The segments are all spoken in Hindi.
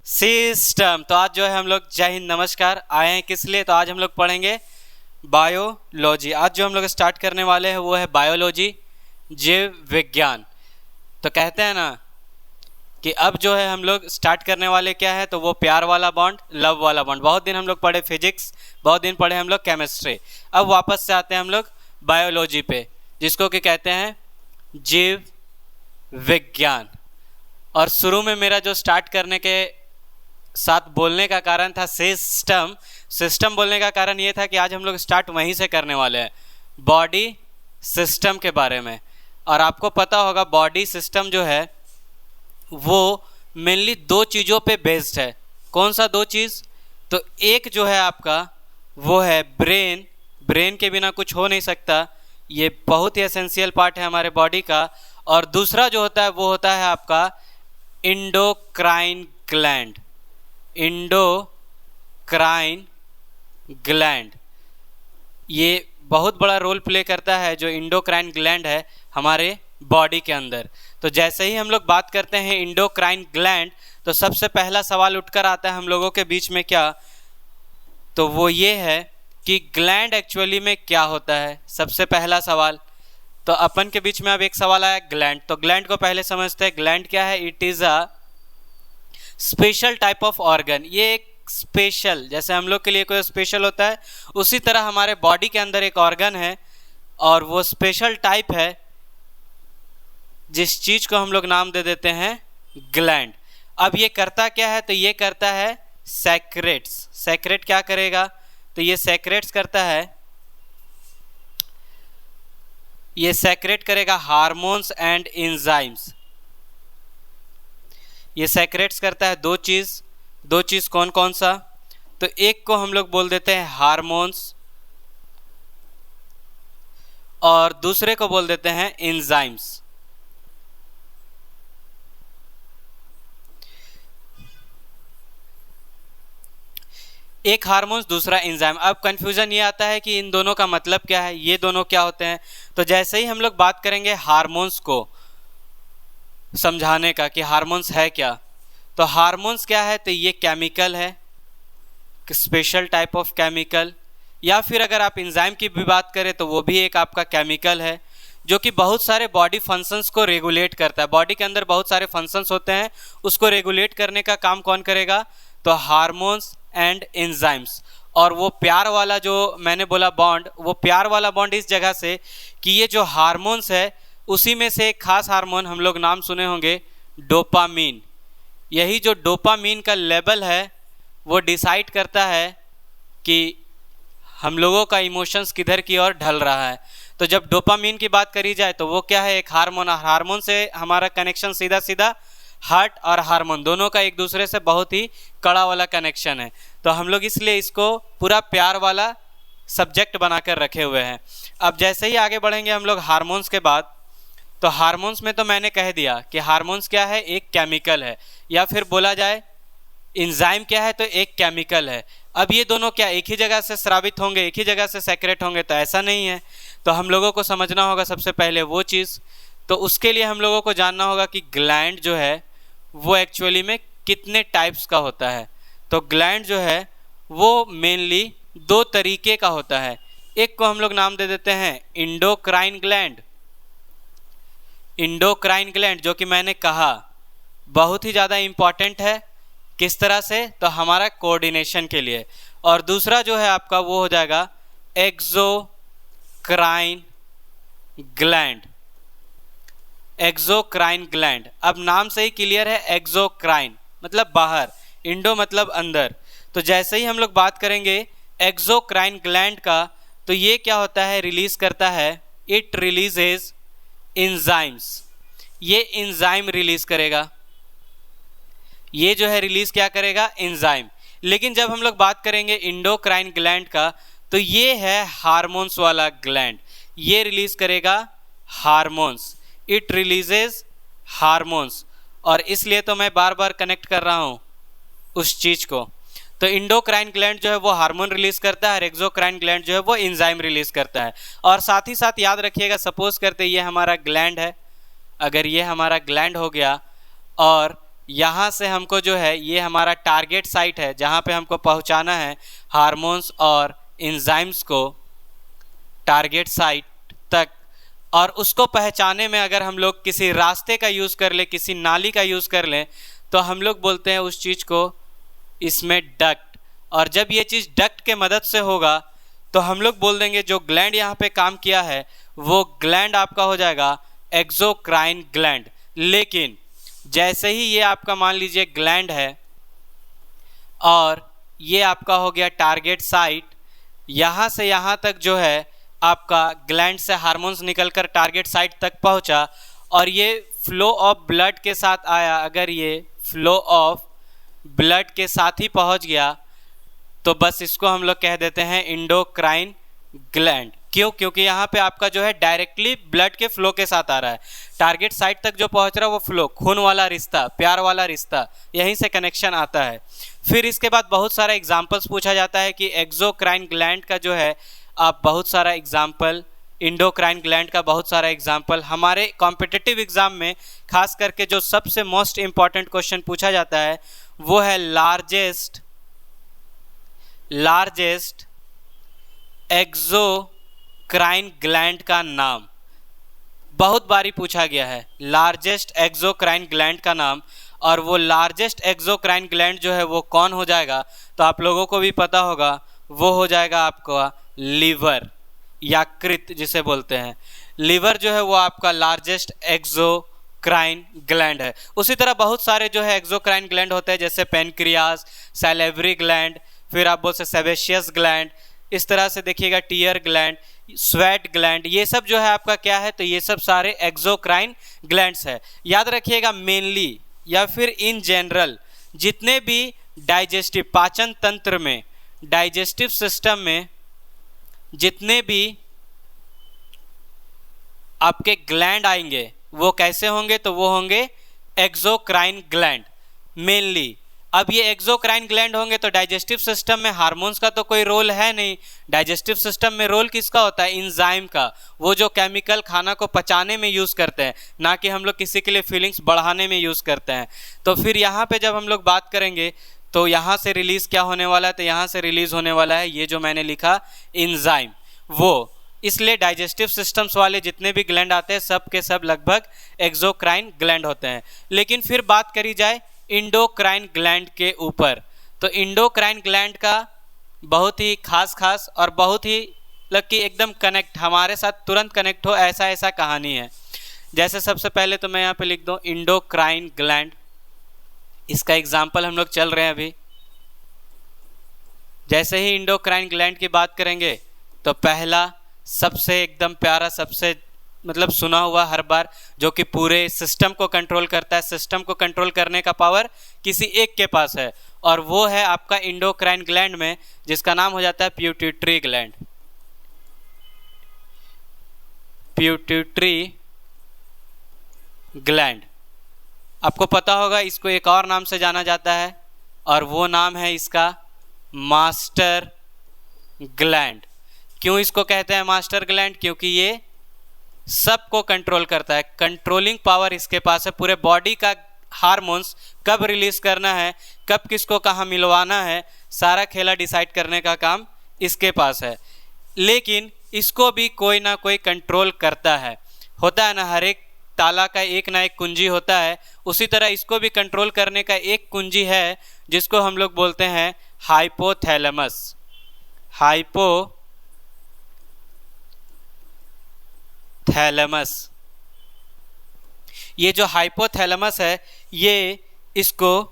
सिस्टम। तो आज जो है हम लोग जय हिंद नमस्कार आए हैं किस लिए, तो आज हम लोग पढ़ेंगे बायोलॉजी। आज जो हम लोग स्टार्ट करने वाले हैं वो है बायोलॉजी, जीव विज्ञान। तो कहते हैं ना कि अब जो है हम लोग स्टार्ट करने वाले क्या है, तो वो प्यार वाला बॉन्ड, लव वाला बॉन्ड। बहुत दिन हम लोग पढ़े फिजिक्स, बहुत दिन पढ़े हम लोग केमिस्ट्री। अब वापस से आते हैं हम लोग बायोलॉजी पे, जिसको कि कहते हैं जीव विज्ञान। और शुरू में मेरा जो स्टार्ट करने के साथ बोलने का कारण था सिस्टम। सिस्टम बोलने का कारण ये था कि आज हम लोग स्टार्ट वहीं से करने वाले हैं, बॉडी सिस्टम के बारे में। और आपको पता होगा बॉडी सिस्टम जो है वो मेनली दो चीज़ों पे बेस्ड है। कौन सा दो चीज़? तो एक जो है आपका वो है ब्रेन। ब्रेन के बिना कुछ हो नहीं सकता, ये बहुत ही एसेंशियल पार्ट है हमारे बॉडी का। और दूसरा जो होता है वो होता है आपका इंडोक्राइन ग्लैंड। इंडोक्राइन ग्लैंड ये बहुत बड़ा रोल प्ले करता है, जो इंडोक्राइन ग्लैंड है हमारे बॉडी के अंदर। तो जैसे ही हम लोग बात करते हैं इंडोक्राइन ग्लैंड, तो सबसे पहला सवाल उठकर आता है हम लोगों के बीच में क्या, तो वो ये है कि ग्लैंड एक्चुअली में क्या होता है। सबसे पहला सवाल तो अपन के बीच में अब एक सवाल आया ग्लैंड। तो ग्लैंड को पहले समझते हैं। ग्लैंड क्या है? It is a special type of organ. ये एक स्पेशल, जैसे हम लोग के लिए कोई स्पेशल होता है, उसी तरह हमारे बॉडी के अंदर एक ऑर्गन है और वो स्पेशल टाइप है, जिस चीज को हम लोग नाम दे देते हैं ग्लैंड। अब ये करता क्या है? तो ये करता है सेक्रेट्स। सेक्रेट क्या करेगा? तो ये सेक्रेट्स करता है, ये सेक्रेट करेगा हार्मोन्स एंड एंजाइम्स। ये सेक्रेट्स करता है दो चीज़ कौन कौन सा? तो एक को हम लोग बोल देते हैं हार्मोन्स और दूसरे को बोल देते हैं एंजाइम्स। एक हार्मोन्स, दूसरा एंजाइम। अब कंफ्यूजन ये आता है कि इन दोनों का मतलब क्या है, ये दोनों क्या होते हैं। तो जैसे ही हम लोग बात करेंगे हार्मोन्स को समझाने का कि हार्मोन्स है क्या, तो हार्मोन्स क्या है? तो ये केमिकल है, स्पेशल टाइप ऑफ केमिकल। या फिर अगर आप एंजाइम की भी बात करें तो वो भी एक आपका केमिकल है, जो कि बहुत सारे बॉडी फंक्शंस को रेगुलेट करता है। बॉडी के अंदर बहुत सारे फंक्शंस होते हैं, उसको रेगुलेट करने का काम कौन करेगा? तो हार्मोन्स एंड एंजाइम्स। और वो प्यार वाला जो मैंने बोला बॉन्ड, वो प्यार वाला बॉन्ड इस जगह से कि ये जो हार्मोन्स है उसी में से एक खास हार्मोन हम लोग नाम सुने होंगे, डोपामीन। यही जो डोपामीन का लेवल है वो डिसाइड करता है कि हम लोगों का इमोशंस किधर की ओर ढल रहा है। तो जब डोपामीन की बात करी जाए तो वो क्या है? एक हार्मोन। हार्मोन से हमारा कनेक्शन सीधा सीधा हार्ट और हार्मोन दोनों का एक दूसरे से बहुत ही कड़ा वाला कनेक्शन है। तो हम लोग इसलिए इसको पूरा प्यार वाला सब्जेक्ट बनाकर रखे हुए हैं। अब जैसे ही आगे बढ़ेंगे हम लोग हार्मोन्स के बाद, तो हार्मोन्स में तो मैंने कह दिया कि हार्मोन्स क्या है? एक केमिकल है, या फिर बोला जाए एंजाइम क्या है? तो एक केमिकल है। अब ये दोनों क्या एक ही जगह से स्रावित होंगे, एक ही जगह से सेक्रेट होंगे? तो ऐसा नहीं है। तो हम लोगों को समझना होगा सबसे पहले वो चीज़। तो उसके लिए हम लोगों को जानना होगा कि ग्लैंड जो है वो एक्चुअली में कितने टाइप्स का होता है। तो ग्लैंड जो है वो मेनली दो तरीके का होता है। एक को हम लोग नाम दे देते हैं इंडोक्राइन ग्लैंड। इंडोक्राइन ग्लैंड जो कि मैंने कहा बहुत ही ज़्यादा इम्पॉर्टेंट है। किस तरह से? तो हमारा कोऑर्डिनेशन के लिए। और दूसरा जो है आपका वो हो जाएगा एक्सोक्राइन ग्लैंड। एक्सोक्राइन ग्लैंड, अब नाम से ही क्लियर है, एक्सोक्राइन मतलब बाहर, इंडो मतलब अंदर। तो जैसे ही हम लोग बात करेंगे एक्सोक्राइन ग्लैंड का, तो ये क्या होता है? रिलीज करता है, इट रिलीजेज एंजाइम्स। ये एंजाइम रिलीज करेगा, ये जो है रिलीज क्या करेगा? एंजाइम। लेकिन जब हम लोग बात करेंगे इंडोक्राइन ग्लैंड का, तो ये है हार्मोन्स वाला ग्लैंड। ये रिलीज करेगा हार्मोन्स, इट रिलीजेज हार्मोन्स। और इसलिए तो मैं बार बार कनेक्ट कर रहा हूँ उस चीज को। तो इंडोक्राइन ग्लैंड जो है वो हार्मोन रिलीज करता है और एक्सोक्राइन ग्लैंड जो है वो एंजाइम रिलीज करता है। और साथ ही साथ याद रखिएगा, सपोज करते ये हमारा ग्लैंड है, अगर ये हमारा ग्लैंड हो गया और यहाँ से हमको जो है ये हमारा टारगेट साइट है जहाँ पे हमको पहुँचाना है हार्मोन्स और एंजाइम्स को टारगेट साइट तक। और उसको पहचाने में अगर हम लोग किसी रास्ते का यूज़ कर ले, किसी नाली का यूज़ कर लें, तो हम लोग बोलते हैं उस चीज़ को इसमें डक्ट। और जब ये चीज़ डक्ट के मदद से होगा तो हम लोग बोल देंगे जो ग्लैंड यहाँ पे काम किया है वो ग्लैंड आपका हो जाएगा एक्सोक्राइन ग्लैंड। लेकिन जैसे ही ये आपका मान लीजिए ग्लैंड है और ये आपका हो गया टारगेट साइट, यहाँ से यहाँ तक जो है आपका ग्लैंड से हार्मोन्स निकलकर टारगेट साइट तक पहुँचा और ये फ्लो ऑफ ब्लड के साथ आया, अगर ये फ्लो ऑफ ब्लड के साथ ही पहुँच गया तो बस इसको हम लोग कह देते हैं एंडोक्राइन ग्लैंड। क्यों? क्योंकि यहाँ पे आपका जो है डायरेक्टली ब्लड के फ्लो के साथ आ रहा है, टारगेट साइट तक जो पहुँच रहा है वो फ्लो, खून वाला रिश्ता, प्यार वाला रिश्ता, यहीं से कनेक्शन आता है। फिर इसके बाद बहुत सारा एग्जाम्पल्स पूछा जाता है कि एक्सोक्राइन ग्लैंड का जो है आप बहुत सारा एग्जाम्पल, एंडोक्राइन ग्लैंड का बहुत सारा एग्जाम्पल। हमारे कॉम्पिटिटिव एग्जाम में खास करके जो सबसे मोस्ट इम्पॉर्टेंट क्वेश्चन पूछा जाता है वो है लार्जेस्ट एक्सोक्राइन ग्लैंड का नाम। बहुत बारी पूछा गया है लार्जेस्ट एक्सोक्राइन ग्लैंड का नाम, और वो लार्जेस्ट एक्सोक्राइन ग्लैंड जो है वो कौन हो जाएगा तो आप लोगों को भी पता होगा, वो हो जाएगा आपका लीवर, यकृत जिसे बोलते हैं। लीवर जो है वो आपका लार्जेस्ट एक्सोक्राइन ग्लैंड है। उसी तरह बहुत सारे जो है एक्सोक्राइन ग्लैंड होते हैं, जैसे पेनक्रियास, सैलिवरी ग्लैंड, फिर आप बोल सकते सेबेशियस ग्लैंड, इस तरह से देखिएगा टीयर ग्लैंड, स्वेट ग्लैंड, ये सब जो है आपका क्या है तो ये सब सारे एक्सोक्राइन ग्लैंड्स है। याद रखिएगा मेनली या फिर इन जनरल जितने भी डाइजेस्टिव, पाचन तंत्र में, डाइजेस्टिव सिस्टम में जितने भी आपके ग्लैंड आएंगे वो कैसे होंगे तो वो होंगे एक्सोक्राइन ग्लैंड मेनली। अब ये एक्सोक्राइन ग्लैंड होंगे तो डाइजेस्टिव सिस्टम में हार्मोन्स का तो कोई रोल है नहीं। डाइजेस्टिव सिस्टम में रोल किसका होता है? एंजाइम का, वो जो केमिकल खाना को पचाने में यूज़ करते हैं, ना कि हम लोग किसी के लिए फीलिंग्स बढ़ाने में यूज़ करते हैं। तो फिर यहाँ पे जब हम लोग बात करेंगे तो यहाँ से रिलीज़ क्या होने वाला है तो यहाँ से रिलीज़ होने वाला है ये जो मैंने लिखा एंजाइम, वो। इसलिए डाइजेस्टिव सिस्टम्स वाले जितने भी ग्लैंड आते हैं सब के सब लगभग एक्सोक्राइन ग्लैंड होते हैं। लेकिन फिर बात करी जाए इंडोक्राइन ग्लैंड के ऊपर, तो इंडोक्राइन ग्लैंड का बहुत ही खास और बहुत ही लकी एकदम कनेक्ट, हमारे साथ तुरंत कनेक्ट हो ऐसा कहानी है। जैसे सबसे पहले तो मैं यहाँ पे लिख दूँ इंडोक्राइन ग्लैंड, इसका एग्जाम्पल हम लोग चल रहे हैं अभी। जैसे ही इंडोक्राइन ग्लैंड की बात करेंगे तो पहला सबसे एकदम प्यारा, सबसे मतलब सुना हुआ हर बार, जो कि पूरे सिस्टम को कंट्रोल करता है, सिस्टम को कंट्रोल करने का पावर किसी एक के पास है, और वो है आपका इंडोक्राइन ग्लैंड में, जिसका नाम हो जाता है पिट्यूटरी ग्लैंड। पिट्यूटरी ग्लैंड आपको पता होगा, इसको एक और नाम से जाना जाता है और वो नाम है इसका मास्टर ग्लैंड। क्यों इसको कहते हैं मास्टर ग्लैंड? क्योंकि ये सबको कंट्रोल करता है, कंट्रोलिंग पावर इसके पास है। पूरे बॉडी का हार्मोन्स कब रिलीज करना है, कब किसको कहाँ मिलवाना है, सारा खेला डिसाइड करने का काम इसके पास है। लेकिन इसको भी कोई ना कोई कंट्रोल करता है, होता है ना, हर एक ताला का एक ना एक कुंजी होता है, उसी तरह इसको भी कंट्रोल करने का एक कुंजी है जिसको हम लोग बोलते हैं हाइपोथैलेमस। हाइपोथैलेमस, ये जो हाइपोथैलेमस है ये इसको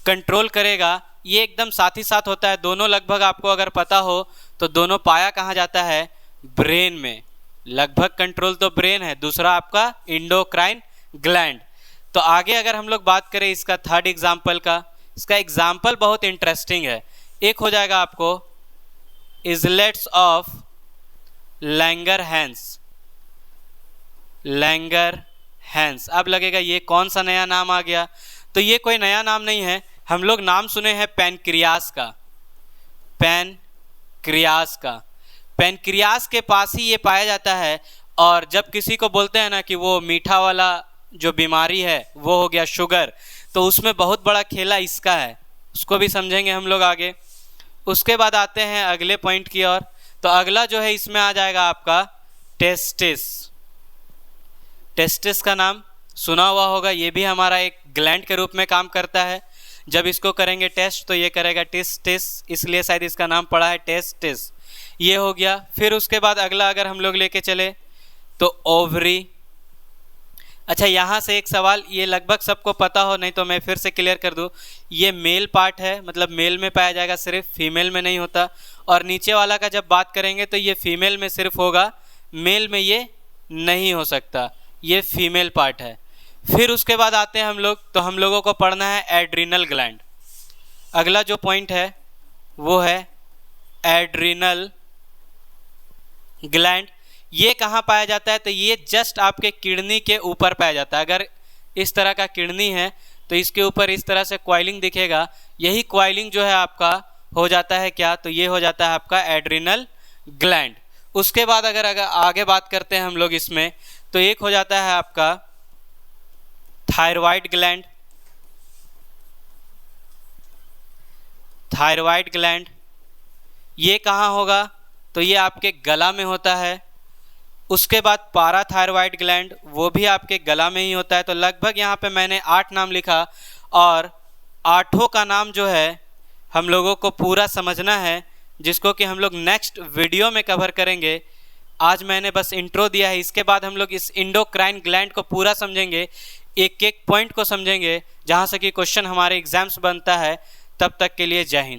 कंट्रोल करेगा। ये एकदम साथ ही साथ होता है, दोनों लगभग आपको अगर पता हो तो दोनों पाया कहाँ जाता है? ब्रेन में। लगभग कंट्रोल तो ब्रेन है, दूसरा आपका इंडोक्राइन ग्लैंड। तो आगे अगर हम लोग बात करें इसका थर्ड एग्जाम्पल का, इसका एग्जाम्पल बहुत इंटरेस्टिंग है। एक हो जाएगा आपको इजलेट्स ऑफ लैंगरहैंस। लैंगरहैंस, अब लगेगा ये कौन सा नया नाम आ गया? तो ये कोई नया नाम नहीं है, हम लोग नाम सुने हैं पैनक्रियास का। पैनक्रियास के पास ही ये पाया जाता है। और जब किसी को बोलते हैं ना कि वो मीठा वाला जो बीमारी है वो हो गया शुगर, तो उसमें बहुत बड़ा खेला इसका है, उसको भी समझेंगे हम लोग आगे। उसके बाद आते हैं अगले पॉइंट की ओर। तो अगला जो है इसमें आ जाएगा आपका टेस्टिस। टेस्टिस का नाम सुना हुआ होगा, ये भी हमारा एक ग्लैंड के रूप में काम करता है। जब इसको करेंगे टेस्ट तो ये करेगा टिस टिस, इसलिए शायद इसका नाम पड़ा है टेस्टिस। ये हो गया। फिर उसके बाद अगला अगर हम लोग लेके चले तो ओवरी। अच्छा, यहाँ से एक सवाल, ये लगभग सबको पता हो, नहीं तो मैं फिर से क्लियर कर दूँ। ये मेल पार्ट है, मतलब मेल में पाया जाएगा, सिर्फ फीमेल में नहीं होता। और नीचे वाला का जब बात करेंगे तो ये फीमेल में सिर्फ होगा, मेल में ये नहीं हो सकता, ये फीमेल पार्ट है। फिर उसके बाद आते हैं हम लोग, तो हम लोगों को पढ़ना है एड्रिनल ग्लैंड। अगला जो पॉइंट है वो है एड्रिनल ग्लैंड। ये कहाँ पाया जाता है? तो ये जस्ट आपके किडनी के ऊपर पाया जाता है। अगर इस तरह का किडनी है तो इसके ऊपर इस तरह से क्वाइलिंग दिखेगा, यही क्वाइलिंग जो है आपका हो जाता है क्या? तो ये हो जाता है आपका एड्रिनल ग्लैंड। उसके बाद अगर आगे बात करते हैं हम लोग इसमें, तो एक हो जाता है आपका थायराइड ग्लैंड। थायराइड ग्लैंड ये कहाँ होगा? तो ये आपके गला में होता है। उसके बाद पाराथायरॉइड ग्लैंड, वो भी आपके गला में ही होता है। तो लगभग यहाँ पे मैंने 8 नाम लिखा, और 8 का नाम जो है हम लोगों को पूरा समझना है, जिसको कि हम लोग नेक्स्ट वीडियो में कवर करेंगे। आज मैंने बस इंट्रो दिया है, इसके बाद हम लोग इस इंडोक्राइन ग्लैंड को पूरा समझेंगे, एक एक पॉइंट को समझेंगे, जहाँ से कि क्वेश्चन हमारे एग्जाम्स बनता है। तब तक के लिए जय हिंद।